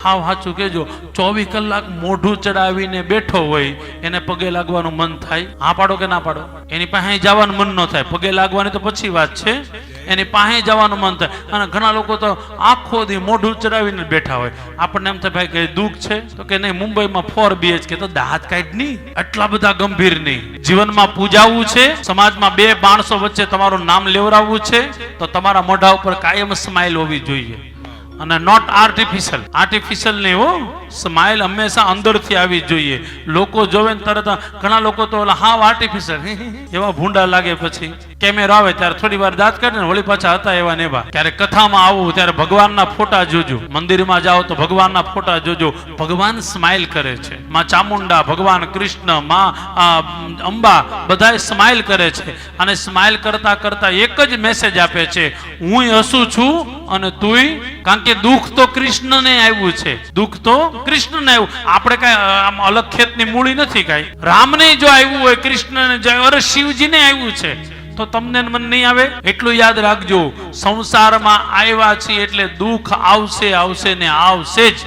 હાવ સાચું કેજો, 24 કલાક મોઢું ચડાવીને બેઠો હોય એને પગે લાગવાનું મન થાય? હા પાડો કે ના પાડો? એની પાસે જવાનું મન ન થાય, પગે લાગવાની તો પછી વાત છે, એની પાસે જવાનું મન થાય. અને ઘણા લોકો તો આખો દી મોઢું ચડાવીને બેઠા હોય. આપણને એમ થાય ભાઈ કઈ દુઃખ છે? તો કે નહીં, મુંબઈમાં 4 BHK તો દાંત કાઢ નહીં, આટલા બધા ગંભીર નહીં. જીવનમાં પૂજાવવું છે, સમાજમાં બે માણસો વચ્ચે તમારું નામ લેવડાવવું છે, તો તમારા મોઢા ઉપર કાયમ સ્માઇલ હોવી જોઈએ, અને નોટ આર્ટિફિશિયલ નહીં હો. સ્માઇલ હંમેશા અંદરથી આવી જોઈએ. લોકો જોવે ને તરત, ઘણા લોકો તો ઓલા હાવ આર્ટિફિશિયલ એવા ભૂંડા લાગે, પછી કેમેરો આવે ત્યારે થોડી વાર દાંત કાઢે ને વળી પાછા હતા એવા ને એવા. ક્યારે કથામાં આવું ત્યારે ભગવાનના ફોટા જોજો, મંદિરમાં જાઓ તો ભગવાનના ફોટા જોજો. ભગવાન સ્માઇલ કરે છે. માં ચામુંડા, ભગવાન કૃષ્ણ, માં અંબા બધા સ્માઇલ કરે છે. અને સ્માઇલ કરતા કરતા એક જ મેસેજ આપે છે, હું હસું છું અને તુંય. કારણ કે દુઃખ તો કૃષ્ણને આવ્યું છે, દુઃખ તો કૃષ્ણને આવ્યું. આપણે કઈ આમ અલગ ખેતની મૂળી નથી કઈ. રામને જો આવ્યું હોય, કૃષ્ણને જો, અરે શિવજીને આવ્યું છે, તો તમને મન નહીં આવે? એટલું યાદ રાખજો, સંસારમાં આવ્યા છીએ એટલે દુઃખ આવશે ને આવશે જ.